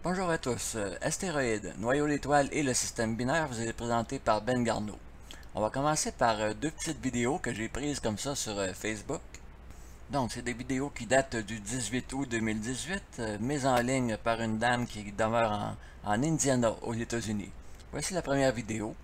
Bonjour à tous. Astéroïdes, noyau d'étoiles et le système binaire vous est présenté par Ben Garneau. On va commencer par deux petites vidéos que j'ai prises comme ça sur Facebook. Donc, c'est des vidéos qui datent du 18 août 2018, mises en ligne par une dame qui demeure en Indiana, aux États-Unis. Voici la première vidéo.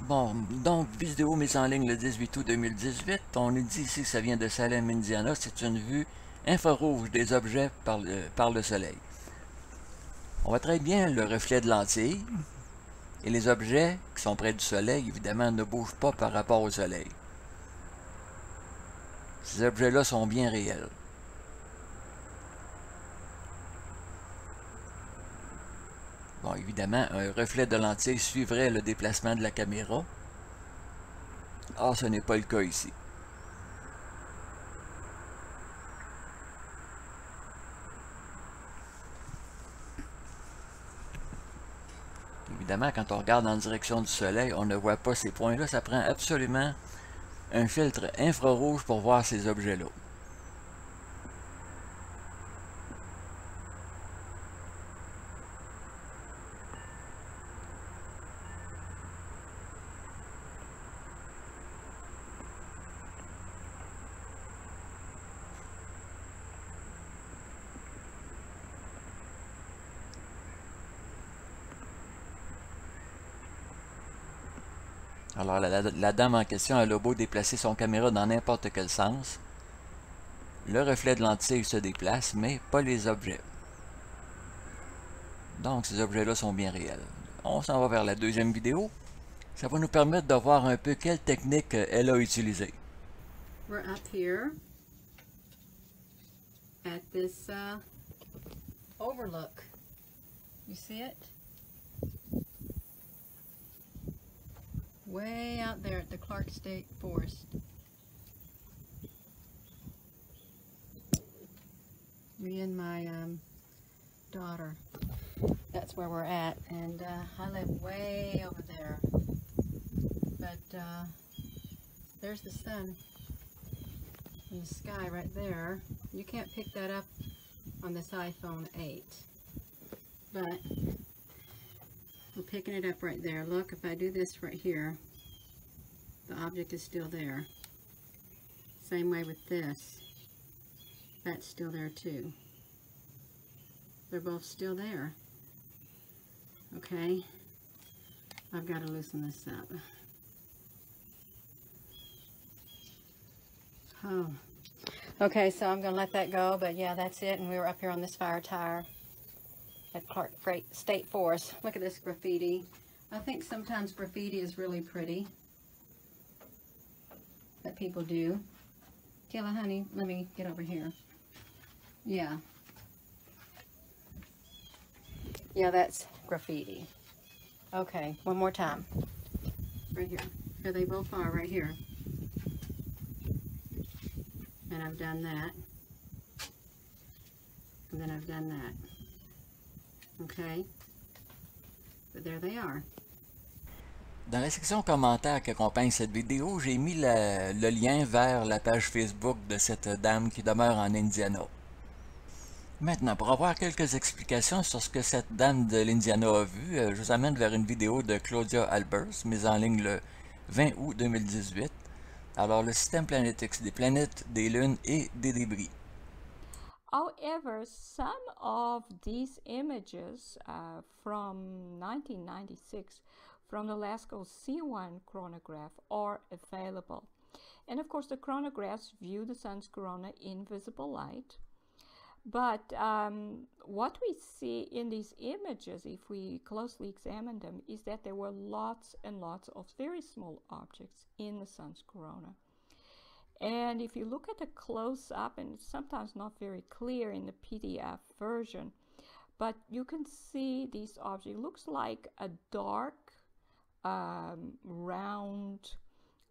Bon, donc, vidéo mise en ligne le 18 août 2018. On nous dit ici que ça vient de Salem, Indiana. C'est une vue infrarouge des objets par le soleil. On voit très bien le reflet de lentille. Et les objets qui sont près du soleil, évidemment, ne bougent pas par rapport au soleil. Ces objets-là sont bien réels. Bon, évidemment, un reflet de lentille suivrait le déplacement de la caméra. Or, ce n'est pas le cas ici. Évidemment, quand on regarde en direction du soleil, on ne voit pas ces points-là. Ça prend absolument un filtre infrarouge pour voir ces objets-là. Alors, la dame en question a le beau déplacer son caméra dans n'importe quel sens. Le reflet de lentille se déplace, mais pas les objets. Donc, ces objets-là sont bien réels. On s'en va vers la deuxième vidéo. Ça va nous permettre de voir un peu quelle technique elle a utilisée. We're up here at this overlook. You see it? Way out there at the Clark State Forest. Me and my daughter. That's where we're at, and I live way over there. But there's the sun in the sky right there. You can't pick that up on this iPhone 8, but we're picking it up right there. Look, if I do this right here, the object is still there. Same way with this. That's still there too. They're both still there. Okay, I've got to loosen this up. Oh. Okay, so I'm going to let that go, but yeah, that's it. And we were up here on this fire tire at Clark State Forest. Look at this graffiti. I think sometimes graffiti is really pretty that people do. Kayla, honey, let me get over here. Yeah. Yeah, that's graffiti. Okay, one more time. Right here. Here they both are, right here. And I've done that. And then I've done that. Okay? But there they are. Dans la section commentaires qui accompagne cette vidéo, j'ai mis le lien vers la page Facebook de cette dame qui demeure en Indiana. Maintenant, pour avoir quelques explications sur ce que cette dame de l'Indiana a vu, je vous amène vers une vidéo de Claudia Albers, mise en ligne le 20 août 2018. Alors, le système planétique, des planètes, des lunes et des débris. However, some of these images from 1996 from the LASCO C1 chronograph are available. And of course, the chronographs view the sun's corona in visible light. But what we see in these images, if we closely examine them, is that there were lots and lots of very small objects in the sun's corona. And if you look at a close-up, and it's sometimes not very clear in the PDF version, but you can see these objects. It looks like a dark, round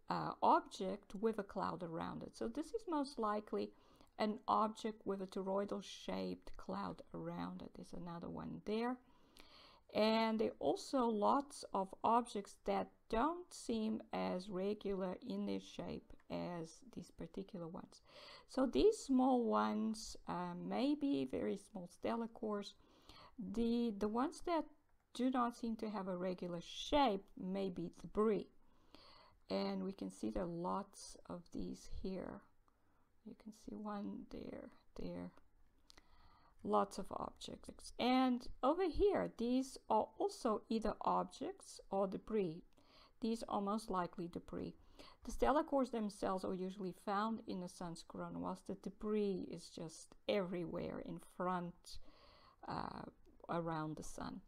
object with a cloud around it. So this is most likely an object with a toroidal shaped cloud around it. There's another one there. And there are also lots of objects that don't seem as regular in their shape as these particular ones. So these small ones may be very small stellar cores. The ones that do not seem to have a regular shape may be debris. And we can see there are lots of these here. You can see one there. Lots of objects. And over here, these are also either objects or debris. These are most likely debris. The stellar cores themselves are usually found in the sun's corona, whilst the debris is just everywhere in front, around the sun.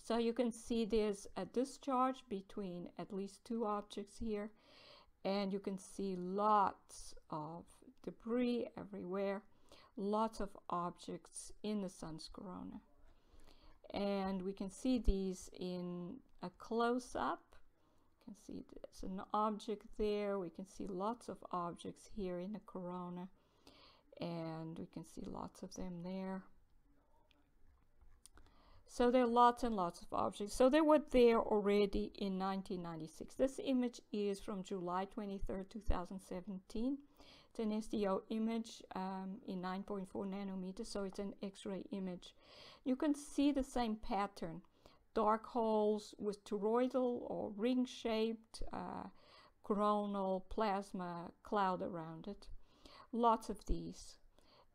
So you can see there's a discharge between at least two objects here, and you can see lots of debris everywhere, lots of objects in the sun's corona. And we can see these in a close-up. You can see there's an object there. We can see lots of objects here in the corona, and we can see lots of them there. So there are lots and lots of objects. So they were there already in 1996. This image is from July 23rd, 2017. It's an SDO image in 9.4 nanometers, so it's an X-ray image. You can see the same pattern. Dark holes with toroidal or ring-shaped coronal plasma cloud around it. Lots of these.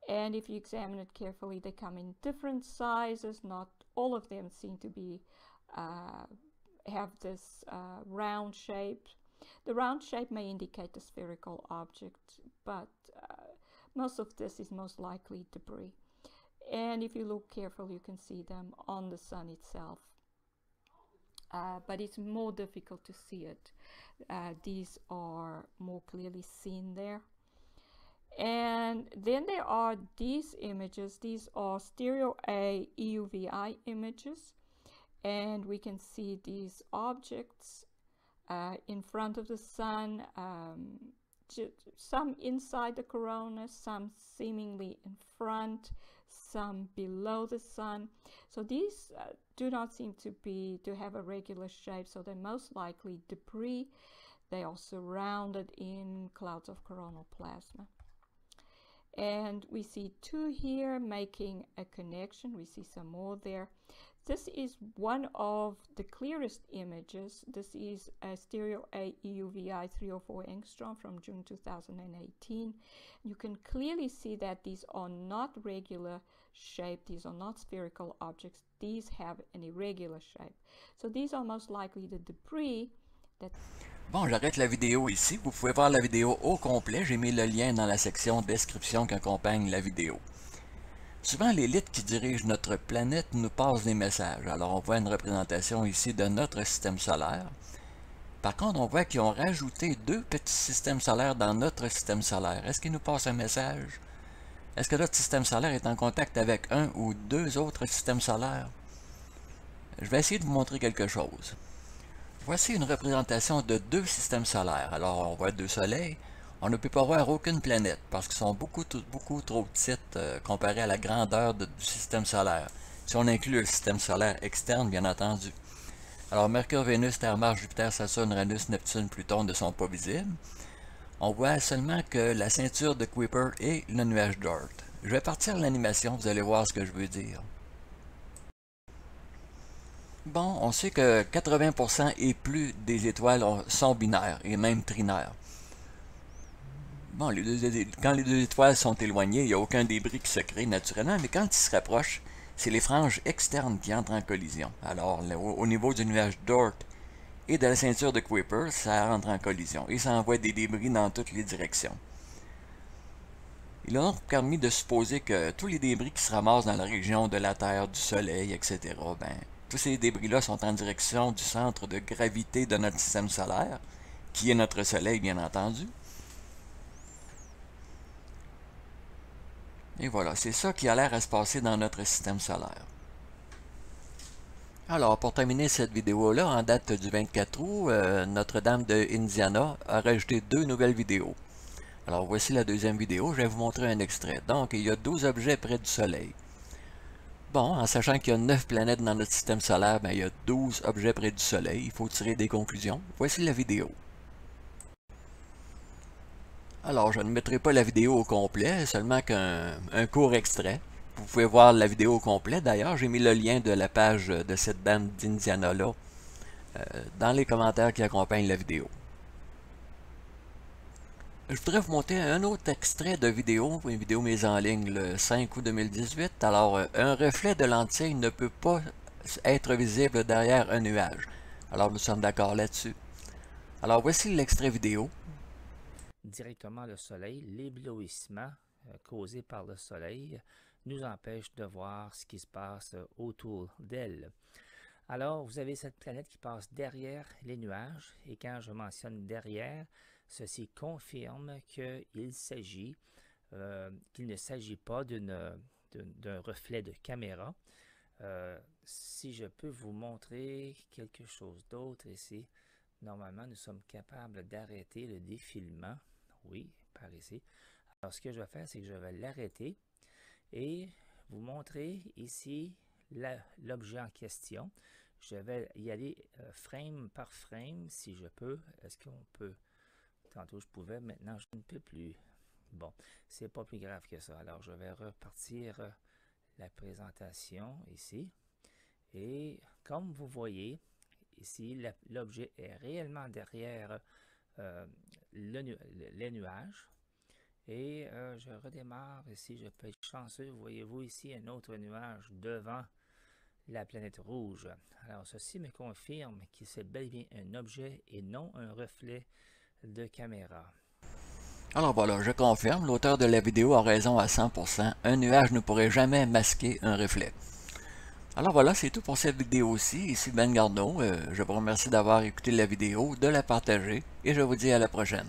And if you examine it carefully, they come in different sizes. Not all of them seem to be have this round shape. The round shape may indicate a spherical object, but most of this is most likely debris. And if you look carefully, you can see them on the sun itself. But it's more difficult to see it. These are more clearly seen there. And then there are these images. These are stereo A EUVI images, and we can see these objects in front of the sun, some inside the corona, some seemingly in front, some below the sun. So these do not seem to have a regular shape, so they're most likely debris. They are surrounded in clouds of coronal plasma. And we see two here making a connection. We see some more there. This is one of the clearest images. This is a stereo A EUVI 304 angstrom from June 2018. You can clearly see that these are not regular shape. These are not spherical objects. These have an irregular shape. So these are most likely the debris that... Bon, j'arrête la vidéo ici. Vous pouvez voir la vidéo au complet. J'ai mis le lien dans la section description qui accompagne la vidéo. Souvent, l'élite qui dirige notre planète nous passe des messages. Alors, on voit une représentation ici de notre système solaire. Par contre, on voit qu'ils ont rajouté deux petits systèmes solaires dans notre système solaire. Est-ce qu'ils nous passent un message? Est-ce que notre système solaire est en contact avec un ou deux autres systèmes solaires? Je vais essayer de vous montrer quelque chose. Voici une représentation de deux systèmes solaires. Alors, on voit deux soleils. On ne peut pas voir aucune planète parce qu'ils sont beaucoup trop petites comparées à la grandeur du système solaire. Si on inclut le système solaire externe, bien entendu. Alors, Mercure, Vénus, Terre, Mars, Jupiter, Saturne, Uranus, Neptune, Pluton ne sont pas visibles. On voit seulement que la ceinture de Kuiper et le nuage d'Oort. Je vais partir l'animation, vous allez voir ce que je veux dire. Bon, on sait que 80% et plus des étoiles sont binaires et même trinaires. Bon, quand les deux étoiles sont éloignées, il n'y a aucun débris qui se crée naturellement, mais quand ils se rapprochent, c'est les franges externes qui entrent en collision. Alors, au niveau du nuage d'Oort et de la ceinture de Kuiper, ça entre en collision et ça envoie des débris dans toutes les directions. Il a donc permis de supposer que tous les débris qui se ramassent dans la région de la Terre, du Soleil, etc., tous ces débris-là sont en direction du centre de gravité de notre système solaire, qui est notre Soleil, bien entendu. Et voilà, c'est ça qui a l'air à se passer dans notre système solaire. Alors, pour terminer cette vidéo-là, en date du 24 août, Notre-Dame de Indiana a rajouté deux nouvelles vidéos. Alors, voici la deuxième vidéo, je vais vous montrer un extrait. Donc, il y a 12 objets près du Soleil. Bon, en sachant qu'il y a 9 planètes dans notre système solaire, ben, il y a 12 objets près du Soleil. Il faut tirer des conclusions. Voici la vidéo. Alors, je ne mettrai pas la vidéo au complet, seulement qu'un court extrait. Vous pouvez voir la vidéo au complet. D'ailleurs, j'ai mis le lien de la page de cette dame d'Indiana-là dans les commentaires qui accompagnent la vidéo. Je voudrais vous montrer un autre extrait de vidéo, une vidéo mise en ligne le 5 août 2018. Alors, un reflet de lentille ne peut pas être visible derrière un nuage. Alors, nous sommes d'accord là-dessus. Alors, voici l'extrait vidéo. Directement le soleil, l'éblouissement causé par le soleil nous empêche de voir ce qui se passe autour d'elle. Alors, vous avez cette planète qui passe derrière les nuages, et quand je mentionne derrière, ceci confirme qu'il ne s'agit pas d'un reflet de caméra. Si je peux vous montrer quelque chose d'autre ici, normalement nous sommes capables d'arrêter le défilement. Oui, par ici. Alors, ce que je vais faire, c'est que je vais l'arrêter et vous montrer ici l'objet en question. Je vais y aller frame par frame, si je peux. Est-ce qu'on peut? Tantôt, je pouvais. Maintenant, je ne peux plus. Bon, c'est pas plus grave que ça. Alors, je vais repartir la présentation ici. Et comme vous voyez, ici, l'objet est réellement derrière les nuages. Et je redémarre ici, je peux être chanceux. Voyez-vous ici un autre nuage devant la planète rouge. Alors ceci me confirme que c'est bel et bien un objet et non un reflet de caméra. Alors voilà, je confirme, l'auteur de la vidéo a raison à 100%. Un nuage ne pourrait jamais masquer un reflet. Alors voilà, c'est tout pour cette vidéo-ci. Ici Ben Garneau. Je vous remercie d'avoir écouté la vidéo, de la partager et je vous dis à la prochaine.